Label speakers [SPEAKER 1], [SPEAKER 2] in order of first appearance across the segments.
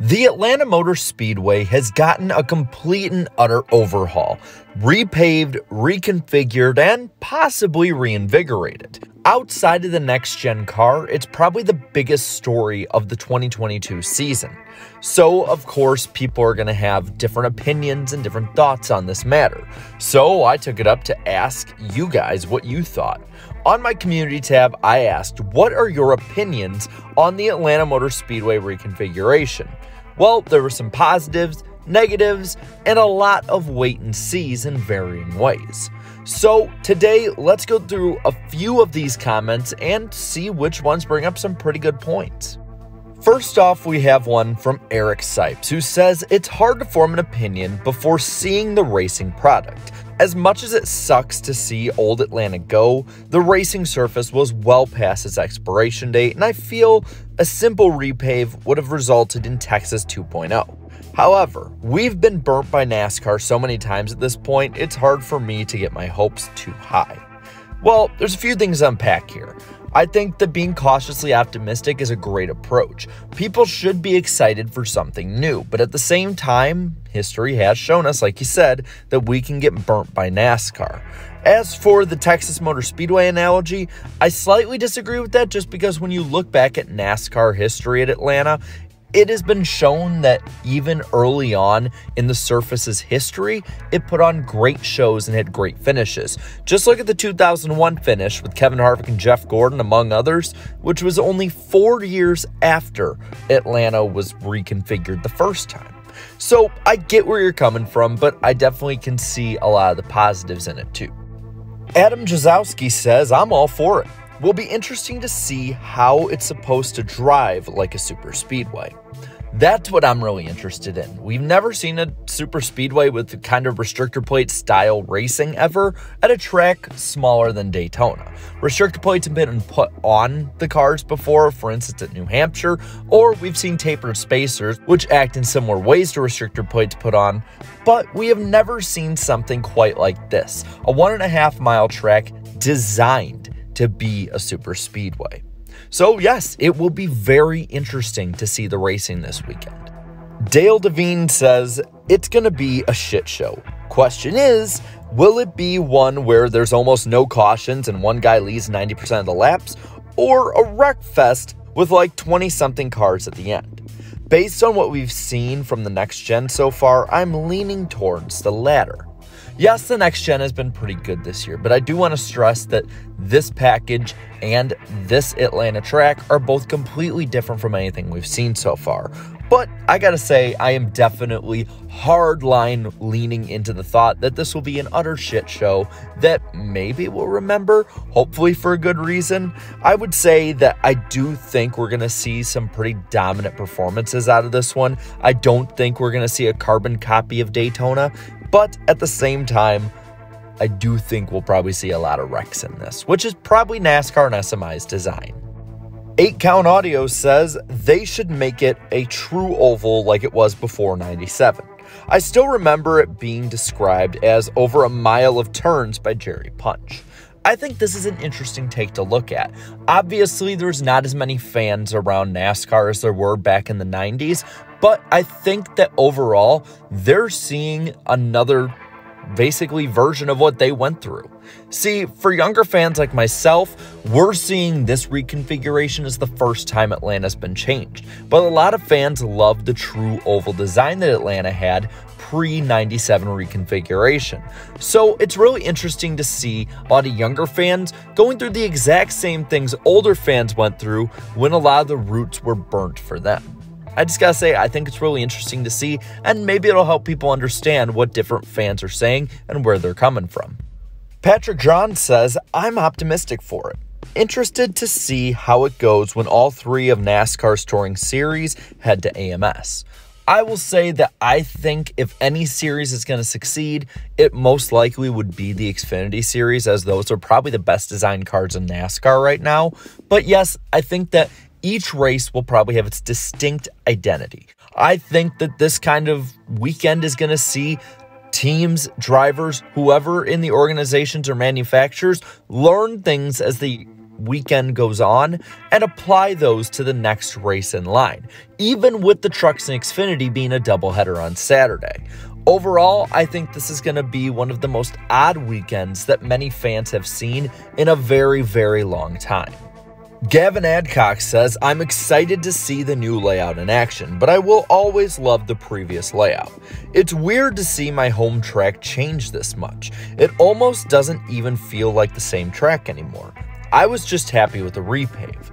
[SPEAKER 1] The Atlanta Motor Speedway has gotten a complete and utter overhaul, repaved, reconfigured, and possibly reinvigorated. Outside of the next-gen car, it's probably the biggest story of the 2022 season. So, of course, people are going to have different opinions and different thoughts on this matter. So, I took it up to ask you guys what you thought. On my community tab, I asked, what are your opinions on the Atlanta Motor Speedway reconfiguration? Well, there were some positives, negatives, and a lot of wait and sees in varying ways. So today, let's go through a few of these comments and see which ones bring up some pretty good points. First off, we have one from Eric Sipes, who says it's hard to form an opinion before seeing the racing product. As much as it sucks to see old Atlanta go, the racing surface was well past its expiration date, and I feel a simple repave would have resulted in Texas 2.0. However, we've been burnt by NASCAR so many times at this point, it's hard for me to get my hopes too high. Well, there's a few things to unpack here. I think that being cautiously optimistic is a great approach. People should be excited for something new, but at the same time, history has shown us, like you said, that we can get burnt by NASCAR. As for the Texas Motor Speedway analogy, I slightly disagree with that just because when you look back at NASCAR history at Atlanta, it has been shown that even early on in the surface's history, it put on great shows and had great finishes. Just look at the 2001 finish with Kevin Harvick and Jeff Gordon, among others, which was only 4 years after Atlanta was reconfigured the first time. So I get where you're coming from, but I definitely can see a lot of the positives in it too. Adam Jazowski says, I'm all for it. Will be interesting to see how it's supposed to drive like a super speedway. That's what I'm really interested in. We've never seen a super speedway with the kind of restrictor plate style racing ever at a track smaller than Daytona. Restrictor plates have been put on the cars before, for instance at New Hampshire, or we've seen tapered spacers, which act in similar ways to restrictor plates put on, but we have never seen something quite like this. A 1.5 mile track designed to be a super speedway. So yes, it will be very interesting to see the racing this weekend. Dale Devine says, it's going to be a shit show. Question is, will it be one where there's almost no cautions and one guy leads 90% of the laps, or a wreck fest with like 20-something cars at the end? Based on what we've seen from the next gen so far, I'm leaning towards the latter. Yes, the next gen has been pretty good this year, but I do want to stress that this package and this Atlanta track are both completely different from anything we've seen so far. But I gotta say, I am definitely hardline leaning into the thought that this will be an utter shit show that maybe we'll remember, hopefully for a good reason. I would say that I do think we're gonna see some pretty dominant performances out of this one. I don't think we're gonna see a carbon copy of Daytona, but at the same time, I do think we'll probably see a lot of wrecks in this, which is probably NASCAR and SMI's design. 8 Count Audio says they should make it a true oval like it was before 97. I still remember it being described as over a mile of turns by Jerry Punch. I think this is an interesting take to look at. Obviously, there's not as many fans around NASCAR as there were back in the 90s, but I think that overall, they're seeing another basically version of what they went through. See, for younger fans like myself, we're seeing this reconfiguration as the first time Atlanta's been changed. But a lot of fans love the true oval design that Atlanta had pre-97 reconfiguration. So it's really interesting to see a lot of younger fans going through the exact same things older fans went through when a lot of the roots were burnt for them. I just gotta say, I think it's really interesting to see, and maybe it'll help people understand what different fans are saying and where they're coming from. Patrick John says, I'm optimistic for it. Interested to see how it goes when all 3 of NASCAR's touring series head to AMS. I will say that I think if any series is going to succeed, it most likely would be the Xfinity series, as those are probably the best designed cars in NASCAR right now. But yes, I think that each race will probably have its distinct identity. I think that this kind of weekend is going to see teams, drivers, whoever in the organizations or manufacturers learn things as they weekend goes on and apply those to the next race in line, even with the Trucks and Xfinity being a doubleheader on Saturday. Overall, I think this is going to be one of the most odd weekends that many fans have seen in a very, very long time. Gavin Adcock says, I'm excited to see the new layout in action, but I will always love the previous layout. It's weird to see my home track change this much. It almost doesn't even feel like the same track anymore. I was just happy with the repave.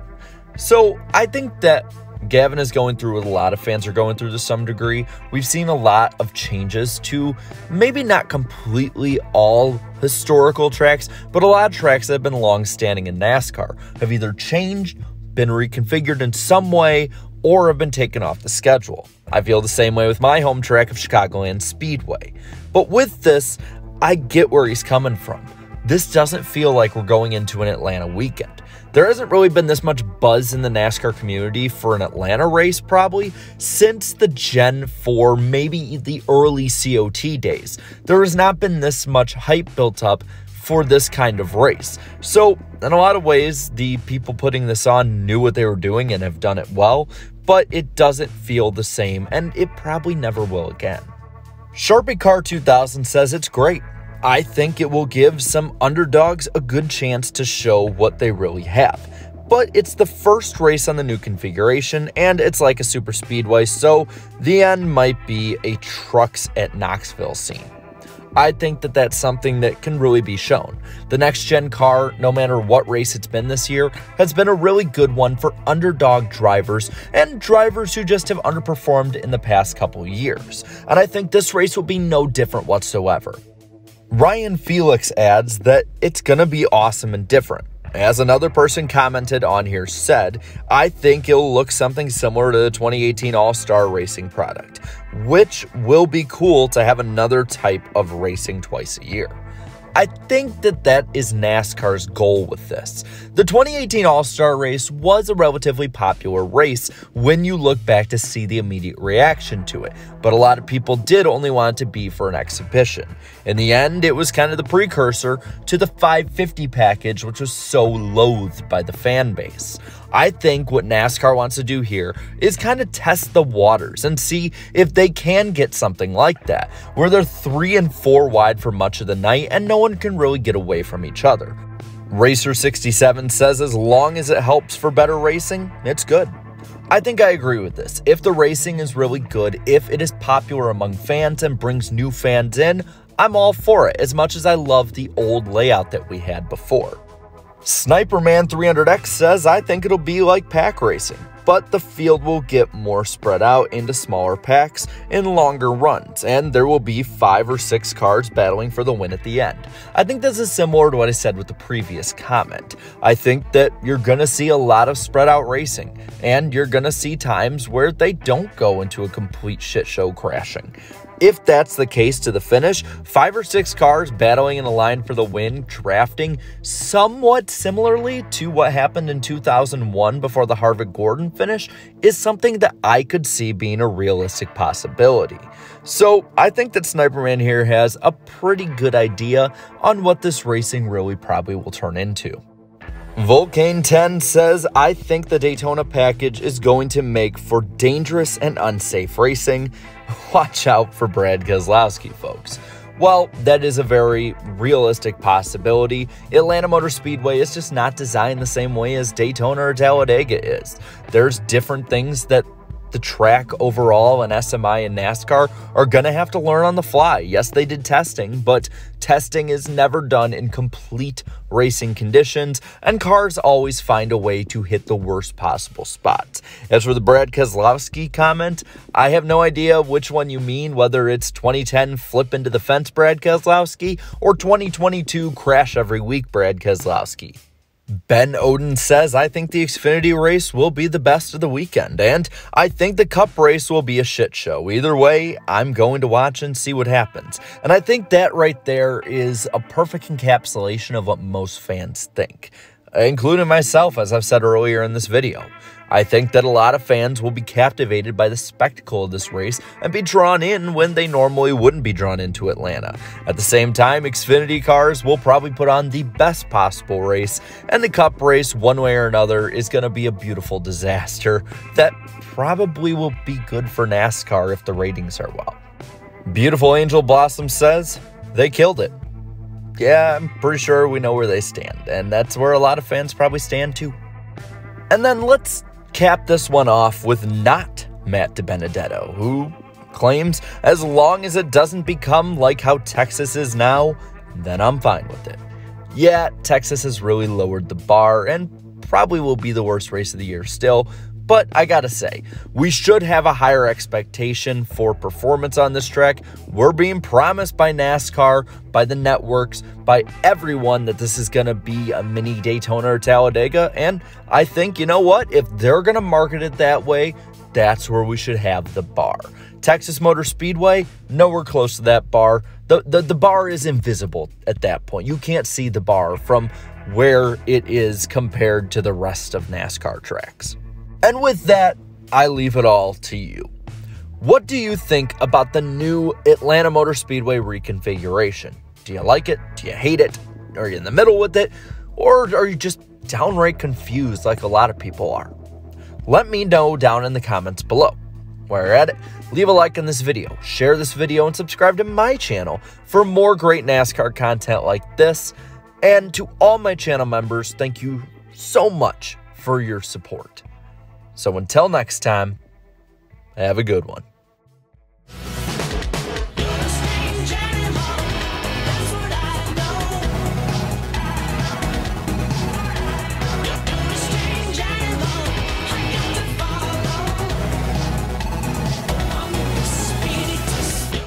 [SPEAKER 1] So I think that Gavin is going through what a lot of fans are going through to some degree. We've seen a lot of changes to maybe not completely all historical tracks, but a lot of tracks that have been long-standing in NASCAR have either changed, been reconfigured in some way, or have been taken off the schedule. I feel the same way with my home track of Chicagoland Speedway. But with this, I get where he's coming from. This doesn't feel like we're going into an Atlanta weekend. There hasn't really been this much buzz in the NASCAR community for an Atlanta race probably since the Gen 4, maybe the early COT days. There has not been this much hype built up for this kind of race. So in a lot of ways, the people putting this on knew what they were doing and have done it well, but it doesn't feel the same, and it probably never will again. Sharpie Car 2000 says it's great. I think it will give some underdogs a good chance to show what they really have. But it's the first race on the new configuration, and it's like a super speedway, so the end might be a Trucks at Knoxville scene. I think that that's something that can really be shown. The next-gen car, no matter what race it's been this year, has been a really good one for underdog drivers and drivers who just have underperformed in the past couple years. And I think this race will be no different whatsoever. Ryan Felix adds that it's going to be awesome and different. As another person commented on here said, I think it'll look something similar to the 2018 All-Star Racing product, which will be cool to have another type of racing twice a year. I think that is NASCAR's goal with this. The 2018 All-Star race was a relatively popular race when you look back to see the immediate reaction to it, but a lot of people did only want it to be for an exhibition. In the end, it was kind of the precursor to the 550 package, which was so loathed by the fan base. I think what NASCAR wants to do here is kind of test the waters and see if they can get something like that, where they're 3 and 4 wide for much of the night and no one can really get away from each other. Racer67 says as long as it helps for better racing, it's good. I think I agree with this. If the racing is really good, if it is popular among fans and brings new fans in, I'm all for it, as much as I love the old layout that we had before. Sniperman 300X says, I think it'll be like pack racing, but the field will get more spread out into smaller packs in longer runs, and there will be 5 or 6 cars battling for the win at the end. I think this is similar to what I said with the previous comment. I think that you're going to see a lot of spread out racing, and you're going to see times where they don't go into a complete shit show crashing. If that's the case to the finish, 5 or 6 cars battling in a line for the win, drafting somewhat similarly to what happened in 2001 before the Harvick Gordon finish, is something that I could see being a realistic possibility. So I think that Sniperman here has a pretty good idea on what this racing really probably will turn into. Volcane 10 says, I think the Daytona package is going to make for dangerous and unsafe racing. Watch out for Brad Keselowski, folks. Well, that is a very realistic possibility. Atlanta Motor Speedway is just not designed the same way as Daytona or Talladega is. There's different things that the track overall and SMI and NASCAR are going to have to learn on the fly. Yes, they did testing, but testing is never done in complete racing conditions, and cars always find a way to hit the worst possible spots. As for the Brad Keselowski comment, I have no idea which one you mean, whether it's 2010 flip into the fence Brad Keselowski or 2022 crash every week Brad Keselowski. Ben Oden says, I think the Xfinity race will be the best of the weekend, and I think the Cup race will be a shit show. Either way, I'm going to watch and see what happens. And I think that right there is a perfect encapsulation of what most fans think, including myself, as I've said earlier in this video. I think that a lot of fans will be captivated by the spectacle of this race and be drawn in when they normally wouldn't be drawn into Atlanta. At the same time, Xfinity cars will probably put on the best possible race, and the Cup race, one way or another, is going to be a beautiful disaster that probably will be good for NASCAR if the ratings are well. Beautiful Angel Blossom says, they killed it. Yeah, I'm pretty sure we know where they stand, and that's where a lot of fans probably stand too. And then let's cap this one off with not Matt DiBenedetto, who claims as long as it doesn't become like how Texas is now, then I'm fine with it. Yeah, Texas has really lowered the bar and probably will be the worst race of the year still, but I gotta say, we should have a higher expectation for performance on this track. We're being promised by NASCAR, by the networks, by everyone that this is gonna be a mini Daytona or Talladega, and I think, you know what, if they're gonna market it that way, that's where we should have the bar. Texas Motor Speedway, nowhere close to that bar. The bar is invisible at that point. You can't see the bar from where it is compared to the rest of NASCAR tracks. And with that, I leave it all to you. What do you think about the new Atlanta Motor Speedway reconfiguration? Do you like it? Do you hate it? Are you in the middle with it? Or are you just downright confused like a lot of people are? Let me know down in the comments below. While you're at it, leave a like on this video, share this video, and subscribe to my channel for more great NASCAR content like this. And to all my channel members, thank you so much for your support. So until next time, have a good one.